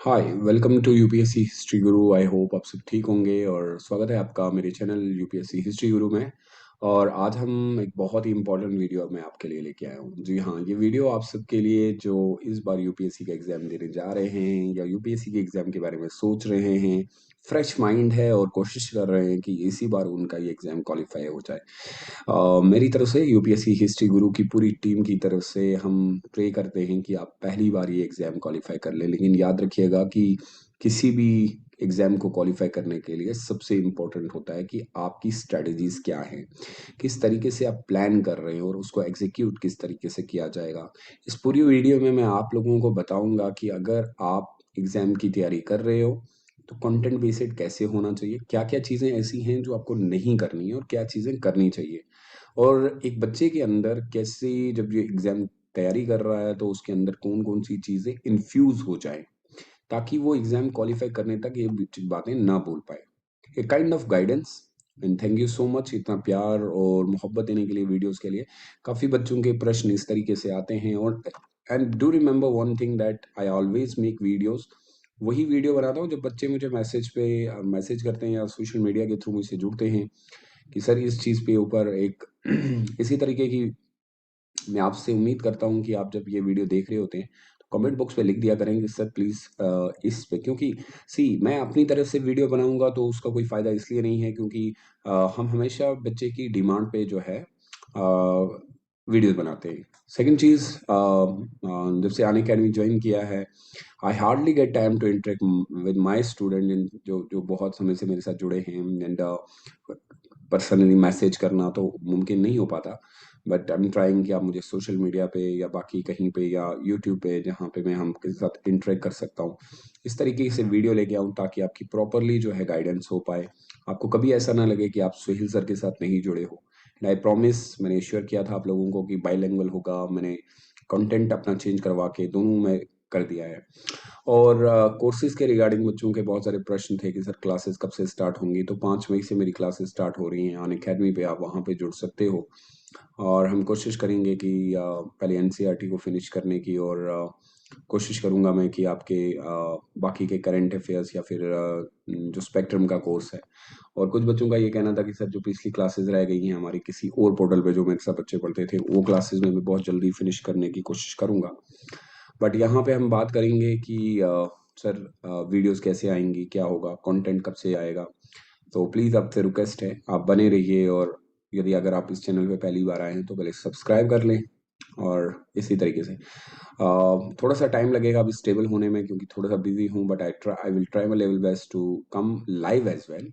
Hi welcome to UPSC history guru. I hope आप सब ठीक होंगे और स्वागत है आपका मेरे चैनल यूपीएससी हिस्ट्री गुरु में। और आज हम एक बहुत ही इंपॉर्टेंट वीडियो मैं आपके लिए लेके आया हूँ। जी हाँ, ये वीडियो आप सबके लिए जो इस बार यूपीएससी का एग्जाम देने जा रहे हैं या यूपीएससी के एग्जाम के बारे में सोच रहे हैं, फ्रेश माइंड है और कोशिश कर रहे हैं कि इसी बार उनका ये एग्जाम क्वालिफाई हो जाए। मेरी तरफ से यूपीएससी हिस्ट्री गुरु की पूरी टीम की तरफ से हम प्रे करते हैं कि आप पहली बार ये एग्जाम क्वालिफाई कर लें। लेकिन याद रखिएगा कि किसी भी एग्जाम को क्वालिफाई करने के लिए सबसे इम्पोर्टेंट होता है कि आपकी स्ट्रेटजीज क्या हैं, किस तरीके से आप प्लान कर रहे हैं और उसको एग्जीक्यूट किस तरीके से किया जाएगा। इस पूरी वीडियो में मैं आप लोगों को बताऊंगा कि अगर आप एग्जाम की तैयारी कर रहे हो तो कंटेंट बेस्ड कैसे होना चाहिए, क्या क्या चीज़ें ऐसी हैं जो आपको नहीं करनी है और क्या चीज़ें करनी चाहिए। और एक बच्चे के अंदर कैसे, जब ये एग्जाम तैयारी कर रहा है तो उसके अंदर कौन कौन सी चीजें इन्फ्यूज हो जाए ताकि वो एग्जाम क्वालिफाई करने तक ये बातें ना बोल पाए। A kind of guidance. And thank you so much इतना प्यार और मोहब्बत देने के लिए वीडियोस के लिए। काफ़ी बच्चों के प्रश्न इस तरीके से आते हैं और and do remember one thing that I always make videos. वही वीडियो बनाता हूँ जब बच्चे मुझे मैसेज करते हैं या सोशल मीडिया के थ्रू मुझसे जुड़ते हैं कि सर इस चीज़ पे ऊपर एक इसी तरीके की। मैं आपसे उम्मीद करता हूँ कि आप जब ये वीडियो देख रहे होते हैं तो कमेंट बॉक्स पे लिख दिया करेंगे सर प्लीज़ इस पे, क्योंकि सी मैं अपनी तरफ से वीडियो बनाऊंगा तो उसका कोई फ़ायदा इसलिए नहीं है क्योंकि हम हमेशा बच्चे की डिमांड पे जो है वीडियोस बनाते हैं। सेकंड चीज़, जब से अन अकेडमी ज्वाइन किया है I hardly get time to interact with my student जो जो बहुत समय से मेरे साथ जुड़े हैं। एंड पर्सनली मैसेज करना तो मुमकिन नहीं हो पाता, बट आई एम ट्राइंग कि आप मुझे सोशल मीडिया पे या बाकी कहीं पे या यूट्यूब पे जहाँ पे मैं हम के साथ इंटरेक्ट कर सकता हूँ इस तरीके से वीडियो लेके आऊँ ताकि आपकी प्रॉपरली जो है गाइडेंस हो पाए। आपको कभी ऐसा ना लगे कि आप सुहेल सर के साथ नहीं जुड़े हो। एंड आई प्रॉमिस, मैंने श्योर किया था आप लोगों को कि बाईलिंगुअल होगा। मैंने कंटेंट अपना चेंज करवा के दोनों में कर दिया है। और कोर्सेज के रिगार्डिंग बच्चों के बहुत सारे प्रश्न थे कि सर क्लासेस कब से स्टार्ट होंगी, तो 5 मई से मेरी क्लासेस स्टार्ट हो रही हैं अन अकेडमी पे। आप वहाँ पे जुड़ सकते हो और हम कोशिश करेंगे कि पहले एनसीईआरटी को फिनिश करने की और कोशिश करूँगा मैं कि आपके बाकी के करंट अफेयर्स या फिर जो स्पेक्ट्रम का कोर्स है। और कुछ बच्चों का ये कहना था कि सर जो पिछली क्लासेस रह गई हैं हमारी किसी और पोर्टल पे जो मेरे साथ बच्चे पढ़ते थे वो क्लासेस में मैं बहुत जल्दी फिनिश करने की कोशिश करूँगा। बट यहाँ पे हम बात करेंगे कि सर वीडियोस कैसे आएंगी, क्या होगा, कंटेंट कब से आएगा। तो प्लीज़ आपसे रिक्वेस्ट है आप बने रहिए। और यदि अगर आप इस चैनल पे पहली बार आए हैं तो पहले सब्सक्राइब कर लें। और इसी तरीके से थोड़ा सा टाइम लगेगा अभी स्टेबल होने में क्योंकि थोड़ा सा बिजी हूँ, but I will try my level best to come live as well.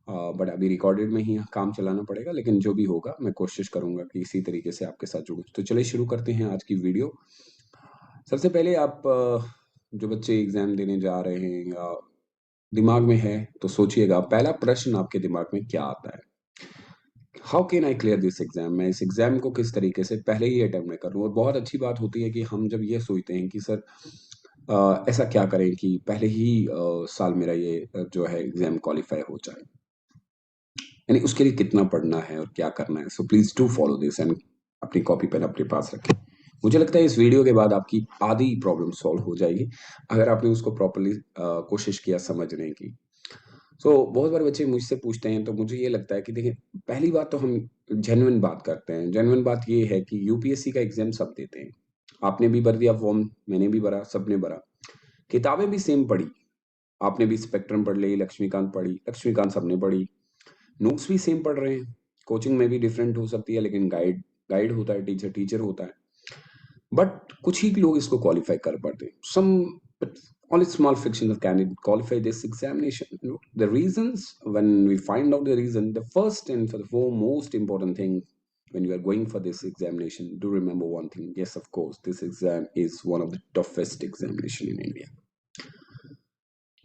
But अभी रिकॉर्डेड में ही काम चलाना पड़ेगा, लेकिन जो भी होगा मैं कोशिश करूंगा कि इसी तरीके से आपके साथ जुड़ूं। तो चलिए शुरू करते हैं आज की वीडियो। सबसे पहले आप जो बच्चे एग्जाम देने जा रहे हैं या दिमाग में है तो सोचिएगा पहला प्रश्न आपके दिमाग में क्या आता है। How can I clear this exam, मैं इस एग्जाम को किस तरीके से पहले ही अटेम्प्ट में करूं। और बहुत अच्छी बात होती है कि हम जब ये सोचते हैं कि सर ऐसा क्या करें कि पहले ही साल मेरा ये जो है एग्जाम क्वालिफाई हो जाए, यानी उसके लिए कितना पढ़ना है और क्या करना है। So please do follow this and अपनी कॉपी पेन अपने पास रखें। मुझे लगता है इस वीडियो के बाद आपकी आधी प्रॉब्लम सॉल्व हो जाएगी अगर आपने उसको प्रॉपरली कोशिश किया समझने की। बहुत बार बच्चे मुझसे पूछते हैं तो मुझे ये लगता है कि देखिए, पहली बात तो हम जेन्युइन बात करते हैं। जेन्युइन बात ये है कि यूपीएससी का एग्जाम सब देते हैं। आपने भी भर दिया फॉर्म, मैंने भी भरा, सबने भरा, किताबें भी सेम पढ़ी। आपने भी स्पेक्ट्रम पढ़ ली, लक्ष्मीकांत पढ़ी, लक्ष्मीकांत सबने पढ़ी, नोट्स भी सेम पढ़ रहे हैं। कोचिंग में भी डिफरेंट हो सकती है लेकिन गाइड गाइड होता है, टीचर टीचर होता है। बट कुछ ही लोग इसको क्वालिफाई कर पाते हैं। सम, but only small fraction of candidates qualify this examination. The reasons, when we find out the reason, the first and for the foremost important thing when you are going for this examination, do remember one thing. Yes, of course, this exam is one of the toughest examination in India.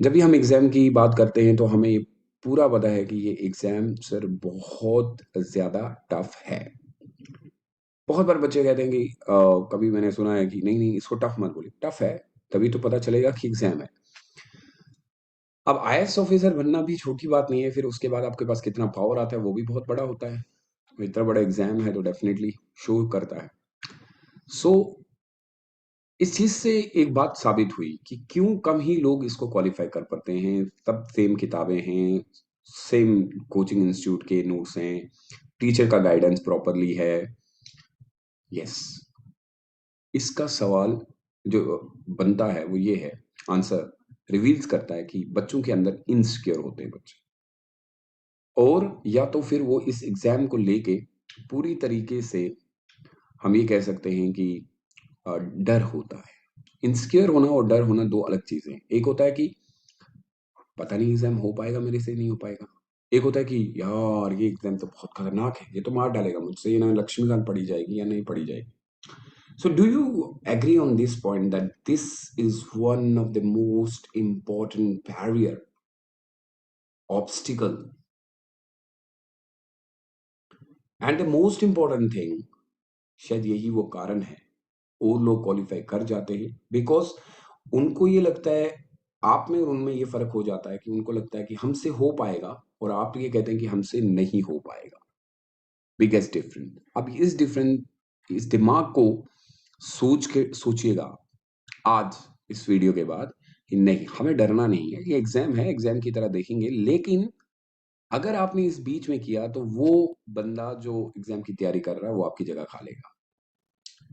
जब भी हम exam की बात करते हैं तो हमें ये पूरा पता है कि ये एग्जाम सर बहुत ज्यादा टफ है। बहुत बार बच्चे कहते हैं कि कभी मैंने सुना है कि नहीं नहीं इसको टफ मत बोलिए, टफ है तभी तो पता चलेगा कि एग्जाम है। अब आईएएस ऑफिसर बनना भी छोटी बात नहीं है, फिर उसके बाद आपके पास कितना पावर आता है वो भी बहुत बड़ा होता है। तो इतना बड़ा एग्जाम है तो डेफिनेटली शो करता है। सो इस चीज से एक बात साबित हुई कि क्यों कम ही लोग इसको क्वालिफाई कर पाते हैं। सब सेम किताबें हैं, सेम कोचिंग इंस्टीट्यूट के नोट्स हैं, टीचर का गाइडेंस प्रॉपरली है। यस, इसका सवाल जो बनता है वो ये है, आंसर रिवील्स करता है कि बच्चों के अंदर इनसिक्योर होते हैं बच्चे, और या तो फिर वो इस एग्जाम को लेके पूरी तरीके से हम ये कह सकते हैं कि डर होता है। इनसिक्योर होना और डर होना दो अलग चीजें हैं। एक होता है कि पता नहीं एग्जाम हो पाएगा मेरे से, नहीं हो पाएगा। एक होता है कि यार ये एग्जाम तो बहुत खतरनाक है, ये तो मार डालेगा मुझसे, ये ना लक्ष्मीकांत पढ़ी जाएगी या नहीं पढ़ी जाएगी। So, do you agree on this point that this is one of the most important barrier, obstacle, and the most important thing, शायद यही वो कारण है और लोग क्वालिफाई कर जाते हैं बिकॉज उनको ये लगता है, आप में और उनमें ये फर्क हो जाता है कि उनको लगता है कि हमसे हो पाएगा और आप ये कहते हैं कि हमसे नहीं हो पाएगा। Biggest difference. अब इस दिमाग को सोच के सोचिएगा आज इस वीडियो के बाद कि नहीं, हमें डरना नहीं है, ये एग्जाम है, एग्जाम की तरह देखेंगे। लेकिन अगर आपने इस बीच में किया तो वो बंदा जो एग्जाम की तैयारी कर रहा है वो आपकी जगह खा लेगा।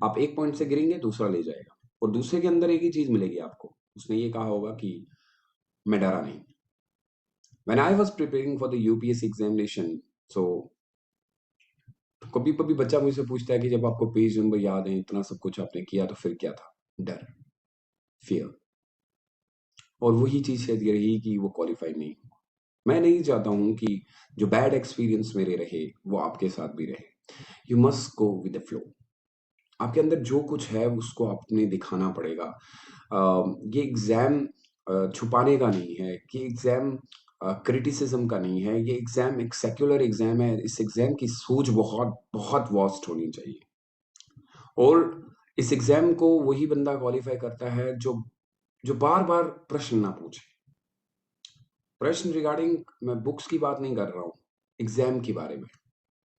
आप एक पॉइंट से गिरेंगे, दूसरा ले जाएगा, और दूसरे के अंदर एक ही चीज मिलेगी आपको, उसने ये कहा होगा कि मैं डरा नहीं। When I was preparing for the UPSC examination, so कभी कभी बच्चा मुझसे पूछता है कि जब आपको पेज नंबर याद है, इतना सब कुछ आपने किया, तो फिर क्या था? डर, फियर। और वही चीज शायद ये रही कि वो क्वालिफाई नहीं। मैं नहीं चाहता हूं कि जो बैड एक्सपीरियंस मेरे रहे वो आपके साथ भी रहे। You must go with the flow. आपके अंदर जो कुछ है उसको आपने दिखाना पड़ेगा। ये एग्जाम छुपाने का नहीं है, ये एग्जाम क्रिटिसिज्म का नहीं है, ये एग्जाम एक सेक्युलर एग्जाम है। इस एग्जाम की सोच बहुत बहुत वास्ट होनी चाहिए, और इस एग्जाम को वही बंदा क्वालिफाई करता है जो जो बार बार प्रश्न ना पूछे। प्रश्न रिगार्डिंग, मैं बुक्स की बात नहीं कर रहा हूँ, एग्जाम के बारे में,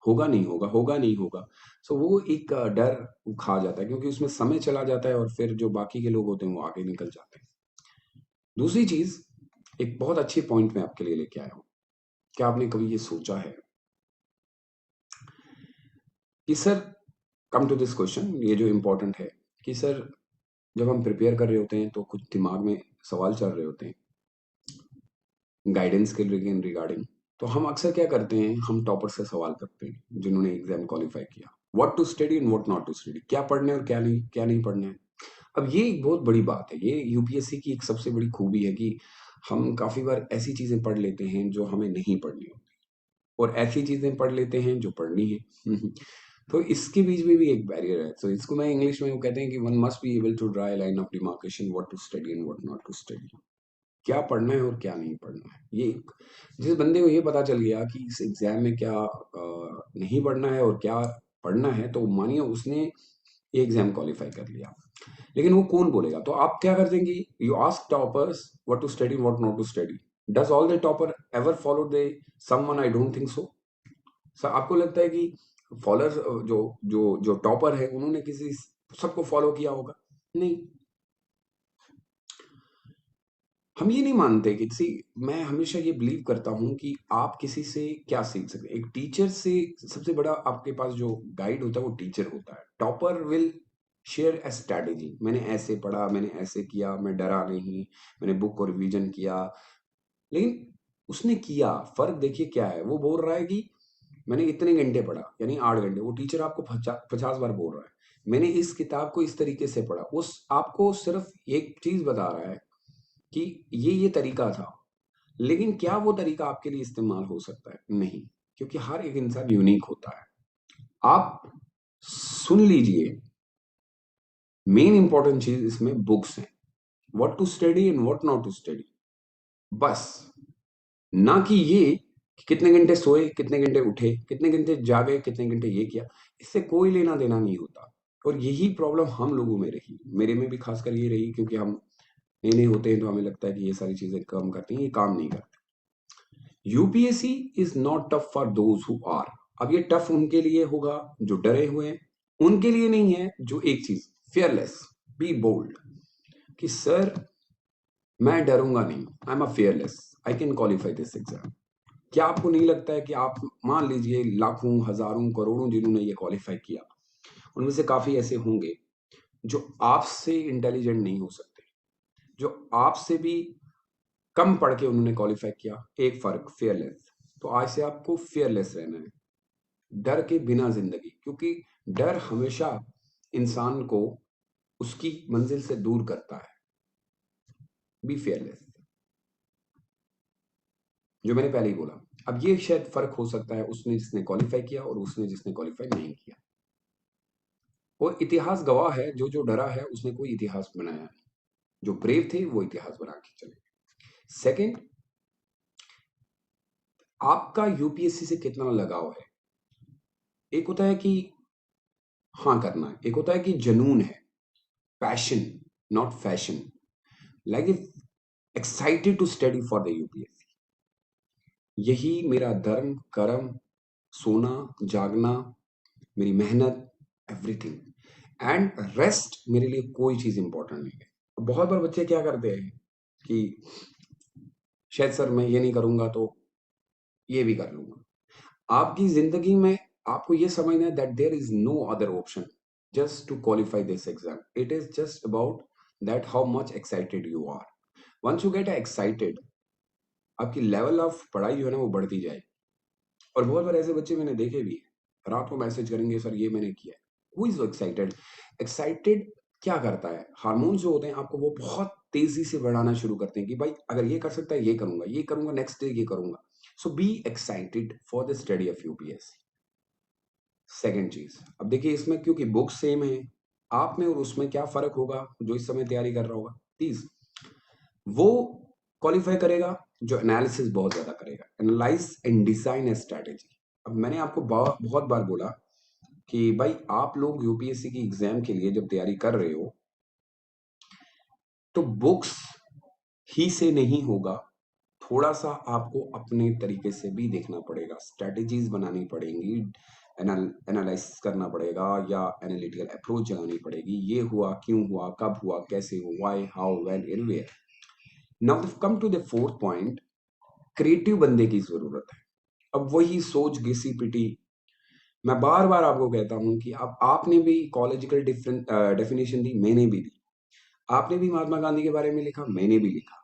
होगा नहीं होगा, होगा नहीं होगा। सो वो एक डर खा जाता है, क्योंकि उसमें समय चला जाता है और फिर जो बाकी के लोग होते हैं वो आगे निकल जाते हैं। दूसरी चीज, एक बहुत अच्छी पॉइंट मैं आपके लिए लेके आया हूँ। क्या आपने कभी ये सोचा है कि sir, come to this question, ये जो इम्पोर्टेंट है कि सर, जब हम प्रिपेयर कर रहे होते हैं तो कुछ दिमाग में सवाल चल रहे होते हैं गाइडेंस के रिगार्डिंग, तो हम अक्सर क्या करते हैं, हम टॉपर से सवाल करते हैं जिन्होंने एग्जाम क्वालिफाई किया, what to study and what not to study, क्या पढ़ना है और क्या नहीं पढ़ना है। अब ये एक बहुत बड़ी बात है, ये यूपीएससी की एक सबसे बड़ी खूबी है कि हम काफी बार ऐसी चीजें पढ़ लेते हैं जो हमें नहीं पढ़नी होती, और ऐसी चीजें पढ़ लेते हैं जो पढ़नी है। तो इसके बीच में भी एक बैरियर है। तो इसको मैं इंग्लिश में वो कहते हैं कि one must be able to draw line of demarcation, what to study and what not to study. क्या पढ़ना है और क्या नहीं पढ़ना है। ये जिस बंदे को ये पता चल गया कि इस एग्जाम में क्या नहीं पढ़ना है और क्या पढ़ना है, तो मानिए उसने ये एग्जाम क्वालिफाई कर लिया। लेकिन वो कौन बोलेगा? तो आप क्या कर देंगे, you ask toppers what to study what not to study, does all the topper ever follow the someone? I don't think so. Sir, आपको लगता है कि फॉलोअर्स, जो जो जो टॉपर है, उन्होंने किसी सबको फॉलो किया होगा? नहीं। हम ये नहीं मानते कि किसी, मैं हमेशा ये बिलीव करता हूं कि आप किसी से क्या सीख सकते हैं। एक टीचर से सबसे बड़ा आपके पास जो गाइड होता है वो टीचर होता है। Topper will share A strategy, मैंने ऐसे पढ़ा, मैंने ऐसे किया, मैं डरा नहीं, मैंने बुक को रिवीजन किया। लेकिन उसने किया, फर्क देखिए क्या है। वो बोल रहा है कि मैंने इतने घंटे पढ़ा, यानी 8 घंटे। वो टीचर आपको 50 बार बोल रहा है मैंने इस किताब को इस तरीके से पढ़ा। उस आपको सिर्फ एक चीज बता रहा है कि ये तरीका था, लेकिन क्या वो तरीका आपके लिए इस्तेमाल हो सकता है? नहीं, क्योंकि हर एक इंसान यूनिक होता है। आप सुन लीजिए, मेन इंपॉर्टेंट चीज इसमें बुक्स है, what to study and what not to study, बस। ना कि ये कि कितने घंटे सोए, कितने घंटे उठे, कितने घंटे जागे, कितने घंटे ये किया, इससे कोई लेना देना नहीं होता। और यही प्रॉब्लम हम लोगों में रही, मेरे में भी खासकर ये रही, क्योंकि हम नए नए होते हैं तो हमें लगता है कि ये सारी चीजें काम करती हैं, ये काम नहीं करती। UPSC is not tough for those who are. अब ये टफ उनके लिए होगा जो डरे हुए हैं, उनके लिए नहीं है जो, एक चीज, फियरलेस। बी बोल्ड कि सर मैं डरूंगा नहीं, I am a fearless, I can qualify this exam. क्या आपको नहीं लगता है कि आप मान लीजिए लाखों हजारों करोड़ों जिन्होंने ये क्वालिफाई किया, उनमें से काफी ऐसे होंगे जो आपसे इंटेलिजेंट नहीं हो सकते, जो आपसे भी कम पढ़ के उन्होंने क्वालिफाई किया। एक फर्क, फेयरलेस। तो आज से आपको फेयरलेस रहना है, डर के बिना जिंदगी, क्योंकि डर हमेशा इंसान को उसकी मंजिल से दूर करता है। बी फेयरलेस, जो मैंने पहले ही बोला। अब ये शायद फर्क हो सकता है उसने जिसने क्वालिफाई किया और उसने जिसने क्वालिफाई नहीं किया। वो इतिहास गवाह है, जो जो डरा है उसने कोई इतिहास बनाया नहीं, जो ब्रेव थे वो इतिहास बना के चले। सेकंड, आपका यूपीएससी से कितना लगाव है। एक होता है कि हाँ करना है, एक होता है कि जनून है, passion, not fashion, like excited to study for the UPSC. यही मेरा धर्म कर्म, सोना जागना, मेरी मेहनत, एवरीथिंग। एंड रेस्ट मेरे लिए कोई चीज इंपॉर्टेंट नहीं है। बहुत बार बच्चे क्या करते हैं कि शायद सर मैं ये नहीं करूंगा तो ये भी कर लूंगा। आपकी जिंदगी में आपको ये समझना है that there is no other option just to qualify this exam. It is just about that how much excited you are. Once you get excited, आपकी लेवल ऑफ पढ़ाई जो है ना वो बढ़ती जाएगी। और बहुत बार ऐसे बच्चे मैंने देखे भी हैं, रात को मैसेज करेंगे सर ये मैंने किया है। Who is excited? एक्साइटेड क्या करता है, हार्मोन्स जो होते हैं आपको वो बहुत तेजी से बढ़ाना शुरू करते हैं कि भाई अगर ये कर सकता है ये करूंगा, ये करूंगा, नेक्स्ट डे ये करूंगा। So be excited for the study of UPSC. Second चीज, अब देखिए इसमें क्योंकि बुक सेम है, आप में और उसमें क्या फर्क होगा जो इस समय तैयारी कर रहा होगा। प्लीज, वो क्वालिफाई करेगा जो एनालिसिस बहुत ज्यादा करेगा, analyse and design a strategy. अब मैंने आपको बहुत बार बोला कि भाई आप लोग यूपीएससी की एग्जाम के लिए जब तैयारी कर रहे हो तो बुक्स ही से नहीं होगा, थोड़ा सा आपको अपने तरीके से भी देखना पड़ेगा, स्ट्रेटेजीज बनानी पड़ेंगी, एनालाइसिस करना पड़ेगा या एनालिटिकल अप्रोच जगानी पड़ेगी। ये हुआ, क्यों हुआ, कब हुआ, कैसे हुआ, why, how, when, anywhere. Now come to the fourth point, creative बंदे की जरूरत है। अब वही सोच घिसी पिटी, मैं बार बार आपको कहता हूं कि अब आपने भी इकोलॉजिकल डेफिनेशन दी, मैंने भी दी। आपने भी महात्मा गांधी के बारे में लिखा, मैंने भी लिखा।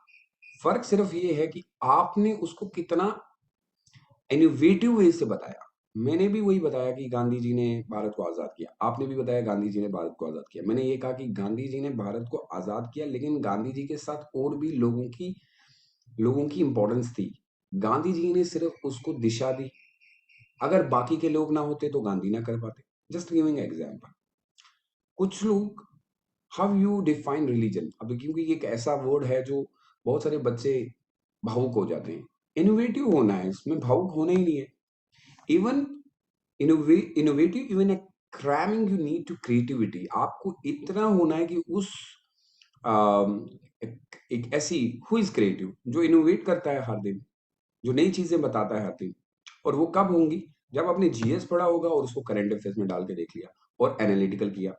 फर्क सिर्फ ये है कि आपने उसको कितना इनोवेटिव वे से बताया। मैंने भी वही बताया कि गांधी जी ने भारत को आजाद किया, आपने भी बताया गांधी जी ने भारत को आजाद किया। मैंने ये कहा कि गांधी जी ने भारत को आजाद किया, लेकिन गांधी जी के साथ और भी लोगों की इंपॉर्टेंस थी। गांधी जी ने सिर्फ उसको दिशा दी, अगर बाकी के लोग ना होते तो गांधी ना कर पाते। Just giving example. कुछ लोग, हाउ यू डिफाइन रिलीजन, अब क्योंकि ये एक ऐसा वर्ड है जो बहुत सारे बच्चे भावुक हो जाते हैं। इनोवेटिव होना है, इसमें भावुक होना ही नहीं है। Even innovative, even a cramming, you need to creativity. आपको इतना होना है कि उस एक ऐसी हु इज क्रिएटिव जो इनोवेट करता है हर दिन, जो नई चीजें बताता है हर दिन। और वो कब होंगी? जब आपने जीएस पढ़ा होगा और उसको करंट अफेयर्स में डाल के देख लिया और एनालिटिकल किया।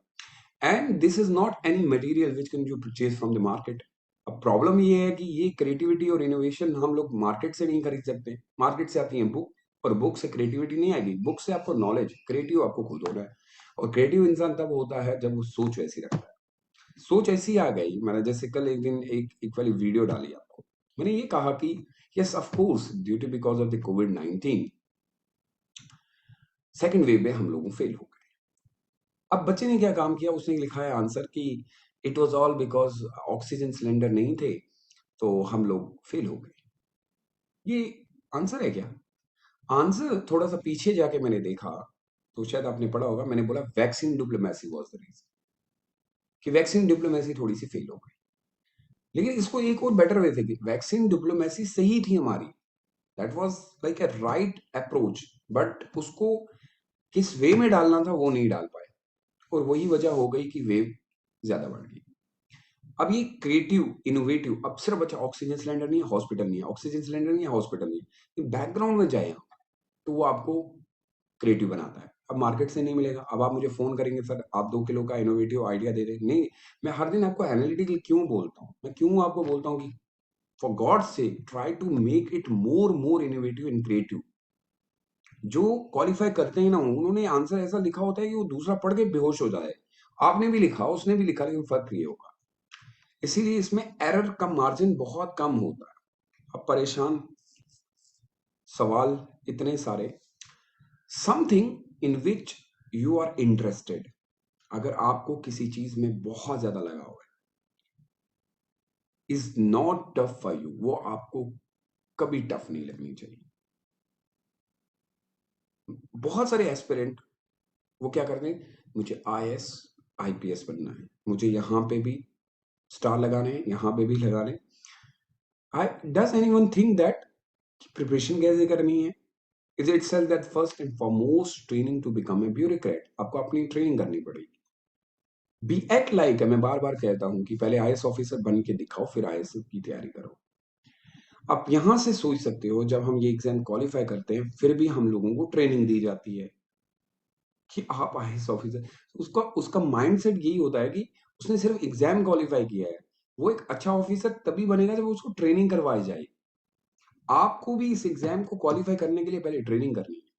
And this is not any material which can you purchase from the market. अब प्रॉब्लम ये है कि ये क्रिएटिविटी और इनोवेशन हम लोग मार्केट से नहीं खरीद सकते। मार्केट से आती है बुक, और बुक से क्रिएटिविटी नहीं आएगी। बुक से आपको नॉलेज, क्रिएटिव आपको खुद होना है। और क्रिएटिव इंसान तब होता है जब वो सोच वैसी रखता है। सोच ऐसी आ गई, मैंने जैसे कल एक दिन एक वाली वीडियो डाली आपको। मैंने ये कहा कि yes of course due to because of the कोविड-19 सेकेंड वेव में हम लोग फेल हो गए। अब बच्चे ने क्या काम किया, उसने लिखा है आंसर कि it was all because oxygen cylinder नहीं थे तो हम लोग फेल हो गए। ये आंसर है क्या? आंसर थोड़ा सा पीछे जाके मैंने देखा तो शायद आपने पढ़ा होगा, मैंने बोला vaccine diplomacy was the reason, कि वैक्सीन डिप्लोमेसी थोड़ी सी फेल हो गई। लेकिन इसको एक और बेटर वे थे कि वैक्सीन डिप्लोमेसी सही थी हमारी, that was like a right approach, but उसको किस वे में डालना था वो नहीं डाल पाए, और वही वजह हो गई कि वेव ज्यादा बढ़ गई। अब ये क्रिएटिव इनोवेटिव, अब सिर्फ बच्चा ऑक्सीजन सिलेंडर नहीं है, हॉस्पिटल नहीं है, ऑक्सीजन सिलेंडर नहीं है, हॉस्पिटल नहीं है, बैकग्राउंड में जाए तो वो आपको क्रिएटिव बनाता है। अब मार्केट से नहीं मिलेगा। अब आप मुझे फ़ोन करेंगे, सर आप 2 किलो का इनोवेटिव आइडिया दे दें। नहीं, मैं हर दिन आपको एनालिटिकल क्यों बोलता हूँ? मैं क्यों आपको बोलता हूँ कि for God's sake try to make it more innovative and creative. जो क्वालिफाई करते हैं ना, उन्होंने आंसर ऐसा लिखा होता है कि वो दूसरा पढ़ के बेहोश हो जाए। आपने भी लिखा, उसने भी लिखा, लेकिन फ़र्क ये होगा। इसीलिए इसमें एरर का मार्जिन बहुत कम होता है। अब परेशान सवाल इतने सारे, something in which you are interested. अगर आपको किसी चीज में बहुत ज्यादा लगाव है, is not tough for you, वो आपको कभी टफ नहीं लगनी चाहिए। बहुत सारे एस्पिरेंट वो क्या करते हैं, मुझे आईएएस आईपीएस बनना है, मुझे यहां पे भी स्टार लगाने हैं, यहां पे भी लगाने। I does anyone think that preparation कैसे करनी है? Is it self that first and foremost training to become a bureaucrat, आपको अपनी ट्रेनिंग करनी पड़ेगी। बी एक्ट लाइक है, मैं बार बार कहता हूं कि पहले आईएएस ऑफिसर बन के दिखाओ, फिर आईएएस की तैयारी करो। आप यहां से सोच सकते हो, जब हम ये एग्जाम क्वालिफाई करते हैं फिर भी हम लोगों को ट्रेनिंग दी जाती है कि आप आईएएस ऑफिसर। उसका उसका माइंडसेट यही होता है कि उसने सिर्फ एग्जाम क्वालिफाई किया है। वो एक अच्छा ऑफिसर तभी बनेगा जब उसको ट्रेनिंग करवाई जाए। आपको भी इस एग्जाम को क्वालिफाई करने के लिए पहले ट्रेनिंग करनी है।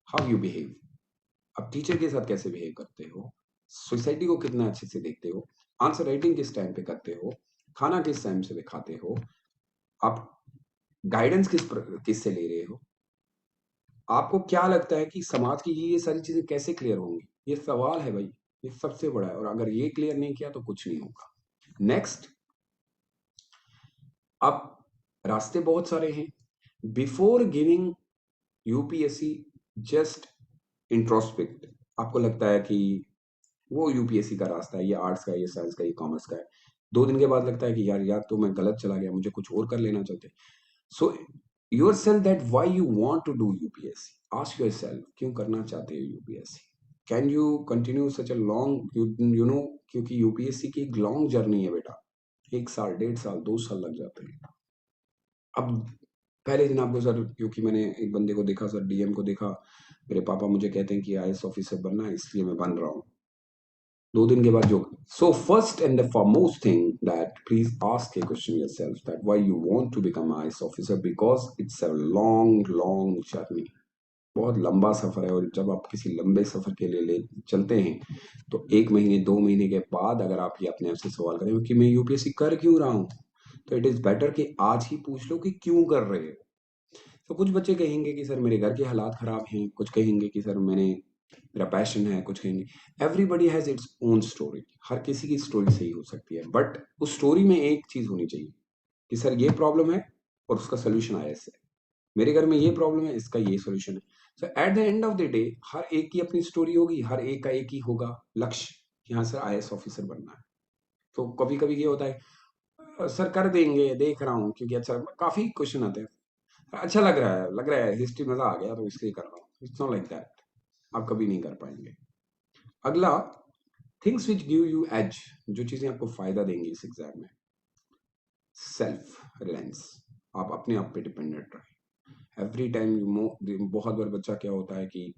हाउ यू बिहेव, आप टीचर के साथ कैसे बिहेव करते हो, सोसाइटी को कितना अच्छे से देखते हो, आंसर राइटिंग किस टाइम पे करते हो, खाना किस टाइम से खाते हो, आप गाइडेंस किस से ले रहे हो, आपको क्या लगता है कि समाज की ये सारी चीजें कैसे क्लियर होंगी? ये सवाल है भाई, ये सबसे बड़ा है। और अगर ये क्लियर नहीं किया तो कुछ नहीं होगा। नेक्स्ट, अब रास्ते बहुत सारे हैं। Before giving UPSC, just introspect. आपको लगता है कि वो यूपीएससी का रास्ता है, ये आर्ट्स का है, ये साइंस का है, ये कॉमर्स का है। 2 दिन के बाद लगता है कि यार यार तो मैं गलत चला गया, मुझे कुछ और कर लेना चाहिए। सो yourself that why you want to do UPSC. Ask yourself क्यों करना चाहते हो UPSC? Can you continue such a long, you know, क्योंकि यूपीएससी की एक लॉन्ग जर्नी है बेटा। 1 साल, 1.5 साल, 2 साल लग जाते हैं। अब पहले दिन आपको सर, क्योंकि मैंने एक बंदे को देखा सर, डीएम को देखा, मेरे पापा मुझे कहते हैं कि आईएएस ऑफिसर बनना है, इसलिए मैं बन रहा हूँ। 2 दिन के बाद जो, so first and the foremost thing that please ask a question yourself that why you want to become IAS officer, because it's a long journey। बहुत लंबा सफर है। और जब आप किसी लंबे सफर के लिए चलते हैं, तो 1 महीने 2 महीने के बाद अगर आप ये अपने आप से सवाल करें कि मैं यूपीएससी कर क्यों रहा हूँ, तो इट इज बेटर कि आज ही पूछ लो कि क्यों कर रहे हो। तो कुछ बच्चे कहेंगे कि सर मेरे घर के हालात खराब हैं, कुछ कहेंगे कि सर मेरा पैशन है, कुछ कहेंगे। Everybody has its own story, हर किसी की स्टोरी सही हो सकती है, बट उस स्टोरी में एक चीज होनी चाहिए कि सर ये प्रॉब्लम है और उसका सोल्यूशन आया इससे। मेरे घर में ये प्रॉब्लम है, इसका ये सोल्यूशन है। So at the end of the day हर एक की अपनी स्टोरी होगी, हर एक का एक ही होगा लक्ष्य कि हाँ सर आईएएस ऑफिसर बनना है। तो कभी कभी ये होता है, सर कर देंगे, देख रहा हूँ, क्योंकि अच्छा काफी क्वेश्चन आते हैं, अच्छा लग रहा है हिस्ट्री मजा आ गया तो इसलिए कर रहा हूँ। इट्स नॉट लाइक दैट, आप कभी नहीं कर पाएंगे। अगला, things which give you edge, जो चीजें आपको फायदा देंगी इस एग्जाम में। सेल्फ रिलायंस, आप अपने आप पे डिपेंडेंट रहे। एवरी टाइम बहुत बार बच्चा क्या होता है कि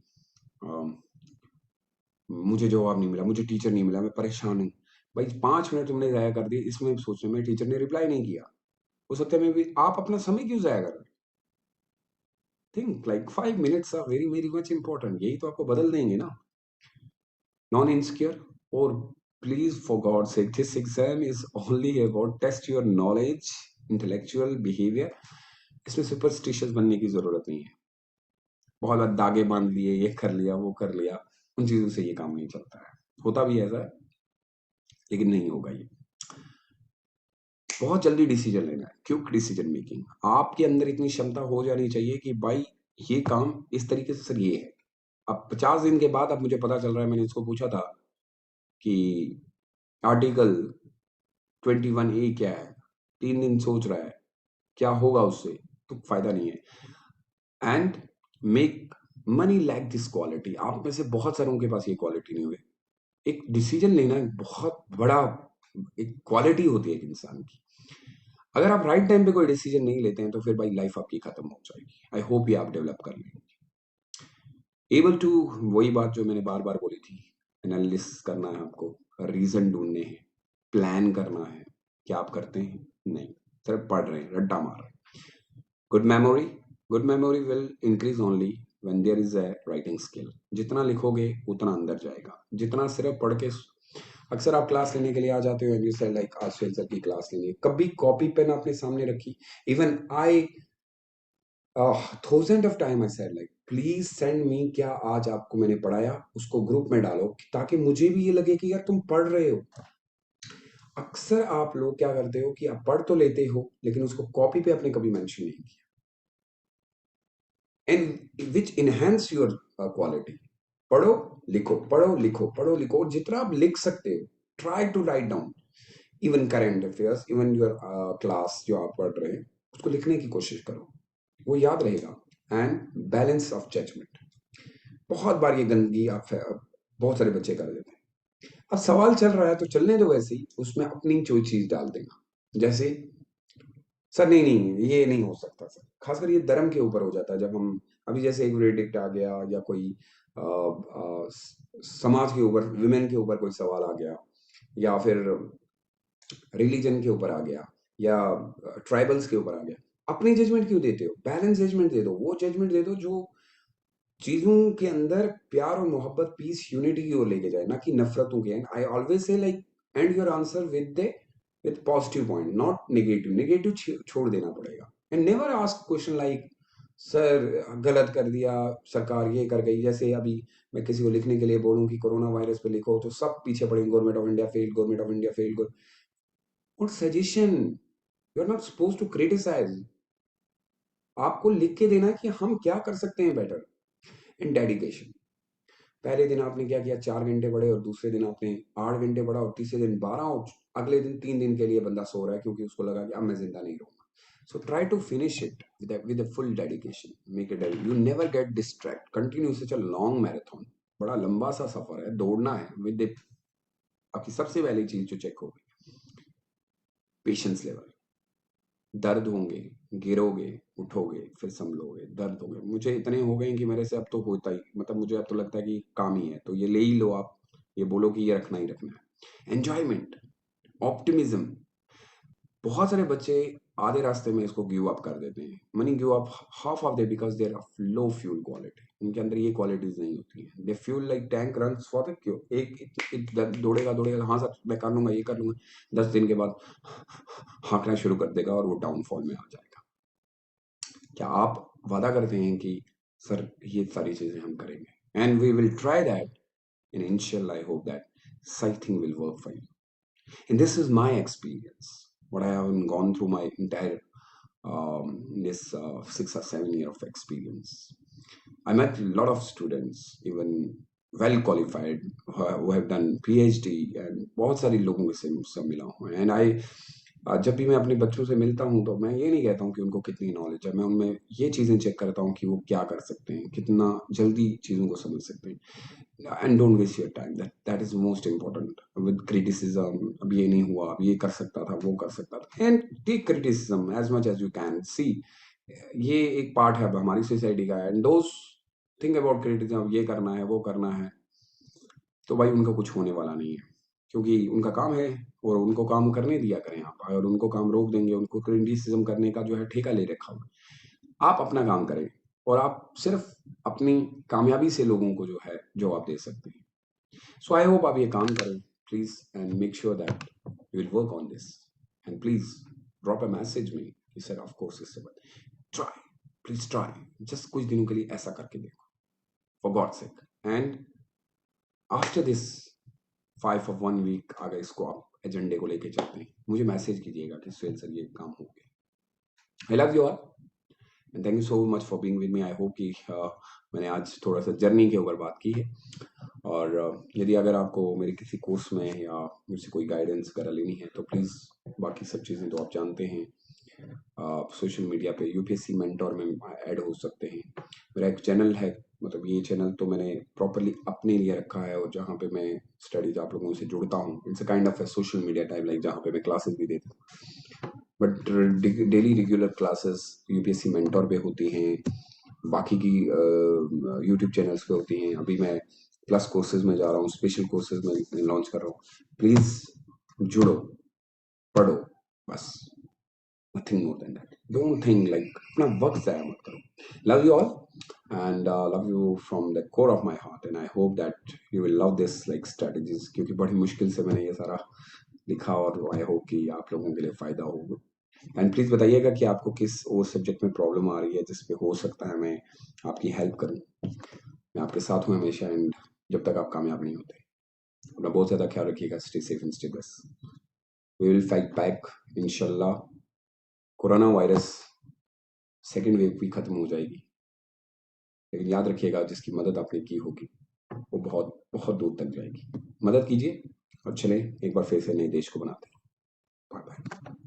मुझे जवाब नहीं मिला, मुझे टीचर नहीं मिला, मैं परेशान हूँ। भाई 5 मिनट तुमने जाया कर दिए इसमें सोचने में, टीचर ने रिप्लाई नहीं किया। हो सकता है मैं भी, आप अपना समय क्यों जाया कर रहे? Think like 5 minutes are very very much important, यही तो आपको बदल देंगे ना। नॉन इनसिक्योर, और please for God sake this exam is only about test your knowledge, intellectual behaviour. इसमें सुपरस्टिशियस बनने की जरूरत नहीं है। बहुत बार दागे बांध लिए, ये कर लिया, वो कर लिया, उन चीजों से ये काम नहीं चलता है। होता भी ऐसा है, लेकिन नहीं होगा ये। बहुत जल्दी डिसीजन लेना है, क्विक डिसीजन मेकिंग। आपके अंदर इतनी क्षमता हो जानी चाहिए कि भाई ये काम इस तरीके से सर ये है। अब 50 दिन के बाद अब मुझे पता चल रहा है, मैंने इसको पूछा था कि आर्टिकल 21A क्या है, 3 दिन सोच रहा है क्या होगा उससे, तो फायदा नहीं है। And make money lack this quality, आप में से बहुत सारों के पास ये क्वालिटी नहीं हुई। एक डिसीजन लेना एक बहुत बड़ा एक क्वालिटी होती है एक इंसान की। अगर आप राइट टाइम पे कोई डिसीजन नहीं लेते हैं तो फिर भाई लाइफ आपकी खत्म हो जाएगी। आई होप ये आप डेवलप कर लेंगे। एबल टू, वही बात जो मैंने बार बार बोली थी, एनालिसिस करना है आपको, रीजन ढूंढने हैं, प्लान करना है। क्या आप करते हैं? नहीं, सिर्फ पढ़ रहे हैं, रट्टा मार रहे हैं। Good memory, good memory will increase only when there is a writing skill. जितना लिखोगे उतना अंदर जाएगा। जितना सिर्फ पढ़ के, अक्सर आप क्लास लेने के लिए आ जाते हो एंड यू से लाइक आज सुहेल सर की क्लास लेनी है, कभी कॉपी पेन अपने सामने रखी? Even I thousand of time I said like please send me, क्या आज आपको मैंने पढ़ाया उसको ग्रुप में डालो, ताकि मुझे भी ये लगे कि यार तुम पढ़ रहे हो। अक्सर आप लोग क्या करते हो कि आप पढ़ तो लेते हो लेकिन उसको कॉपी पे आपने कभी मेंशन नहीं किया, and which enhance your quality. पढ़ो लिखो, पढ़ो लिखो, पढ़ो लिखो, और जितना आप लिख सकते हो try to write down. Even current affairs, even your class जो आप पढ़ रहे हैं उसको लिखने की कोशिश करो, वो याद रहेगा। एंड बैलेंस ऑफ जजमेंट, बहुत बार ये गंदगी आप बहुत सारे बच्चे कर देते हैं। अब सवाल चल रहा है तो चलने दो वैसे ही, उसमें अपनी कोई चीज डाल देगा। जैसे सर नहीं नहीं ये नहीं हो सकता सर, खासकर ये धर्म के ऊपर हो जाता है। जब हम अभी जैसे एक वेडिक्ट आ गया, या कोई समाज के ऊपर, विमेन के ऊपर कोई सवाल आ गया, या फिर रिलीजन के ऊपर आ गया, या ट्राइबल्स के ऊपर आ गया, अपनी जजमेंट क्यों देते हो? बैलेंस जजमेंट दे दो, वो जजमेंट दे दो जो चीजों के अंदर प्यार और मोहब्बत, पीस, यूनिटी की ओर लेके जाए, ना कि नफरतों के। And I always say like and your answer with positive point, not negative. Negative छोड़ देना पड़ेगा। And never ask question like sir गलत कर दिया, सरकार ये कर गई। जैसे अभी मैं किसी को लिखने के लिए बोलूं कि कोरोना वायरस पे लिखो तो सब पीछे पड़े, government of India fail, government of India fail. और suggestion, you are not suppose to criticise. आपको लिख के देना है कि हम क्या कर सकते हैं बेटर। इन डेडिकेशन, पहले दिन आपने क्या किया, 4 घंटे पढ़े, और दूसरे दिन आपने 8 घंटे पढ़ा, और तीसरे दिन 12, और अगले दिन 3 दिन के लिए बंदा सो रहा है क्योंकि उसको लगा कि अब मैं जिंदा नहीं रहूंगा। So try to finish it with full dedication, make it, you never get distract, continue such a long marathon. बड़ा लंबा सा सफर है, दौड़ना है विद। आपकी सबसे पहली चीज जो चेक होगी, पेशेंस लेवल। दर्द होंगे, गिरोगे, उठोगे, फिर संभलोगे, दर्द होंगे। मुझे इतने हो गए कि मेरे से अब तो होता ही, मतलब मुझे अब तो लगता है कि काम ही है, तो ये ले ही लो आप, ये बोलो कि ये रखना ही रखना है। Enjoyment, optimism. बहुत सारे बच्चे आधे रास्ते में इसको गिव अप कर देते हैं। Many give up half of they because their of low fuel quality. उनके अंदर ये क्वालिटीज नहीं होती हैं। They fuel like tank runs for the क्यों, दौड़ेगा दौड़ेगा, हाँ सर मैं कर लूंगा, ये कर लूंगा, 10 दिन के बाद हाँकना शुरू कर देगा और वो डाउनफॉल में आ जाएगा। क्या आप वादा करते हैं कि सर ये सारी चीजें हम करेंगे, and we will try that, and inshallah I hope that something will work for you. And this is my experience, what I have gone through my entire this 6 or 7 year of experience. I met a lot of students, even well qualified, who have done PhD, and बहुत सारे लोगों से मुझसे मिला हूँ। And I जब भी मैं अपने बच्चों से मिलता हूँ तो मैं ये नहीं कहता हूँ कि उनको कितनी नॉलेज है, मैं उनमें ये चीज़ें चेक करता हूँ कि वो क्या कर सकते हैं, कितना जल्दी चीज़ों को समझ सकते हैं। And don't waste your time, that is most important. With criticism, अब ये नहीं हुआ, अब ये कर सकता था, वो कर सकता था, and take criticism as much as you can see. ये एक पार्ट है अब हमारी सोसाइटी का, and those think about criticism, ये करना है, वो करना है, तो भाई उनका कुछ होने वाला नहीं है, क्योंकि उनका काम है और उनको काम करने दिया करें आप। अगर उनको काम रोक देंगे, उनको क्रिटिसिज्म करने का जो है ठेका ले रखा हुआ, आप अपना काम करें, और आप सिर्फ अपनी कामयाबी से लोगों को जो है जवाब दे सकते हैं। सो आई होप आप ये काम करें please, and make sure that you will work on this, and please drop a message me कि सर ऑफ कोर्स इससे ट्राई, प्लीज ट्राई, जस्ट कुछ दिनों के लिए ऐसा करके देखो, for God sec. And after this 5 of 1 week, अगर इसको आप एजेंडे को लेके चलते हैं, मुझे मैसेज कीजिएगा कि सुहेल सर ये काम हो गया। I love you all, and thank you so much for being with me. I hope कि मैंने आज थोड़ा सा जर्नी के ऊपर बात की है, और यदि अगर आपको मेरे किसी कोर्स में या मुझसे कोई गाइडेंस वगैरह लेनी है तो प्लीज़, बाकी सब चीज़ें तो आप जानते हैं, आप सोशल मीडिया पे यूपीएससी मेंटोर में ऐड हो सकते हैं। मेरा एक चैनल है, मतलब ये चैनल तो मैंने प्रॉपरली अपने लिए रखा है, और जहाँ पे मैं स्टडीज आप लोगों से जुड़ता हूँ, it's a kind of A social media type, like जहाँ पे मैं क्लासेस भी देता हूँ, but daily regular classes UPSC mentor पे होती हैं। बाकी की यूट्यूब चैनल्स पे होती हैं। अभी मैं प्लस कोर्सेज में जा रहा हूँ, स्पेशल कोर्सेज में लॉन्च कर रहा हूँ। प्लीज़ जुड़ो, पढ़ो, बस, nothing more than that. Don't think like अपना वक्त ज़ाया मत करो। Love you all and love you from the core of my heart and I hope that you will love this like strategies, क्योंकि बड़ी मुश्किल से मैंने ये सारा लिखा और आई होप कि आप लोगों के लिए फ़ायदा होगा। एंड प्लीज़ बताइएगा कि आपको किस और सब्जेक्ट में प्रॉब्लम आ रही है जिस पे हो सकता है मैं आपकी हेल्प करूं। मैं आपके साथ हूं हमेशा एंड जब तक आप कामयाब नहीं होते। अपना बहुत ज़्यादा ख्याल रखिएगा। Stay safe and stay blessed. We will fight back इंशाल्लाह। कोरोना वायरस सेकेंड वेव भी खत्म हो जाएगी, लेकिन याद रखिएगा जिसकी मदद आपने की होगी वो बहुत बहुत दूर तक जाएगी। मदद कीजिए और चलें एक बार फिर से नए देश को बनाते हैं। Bye bye.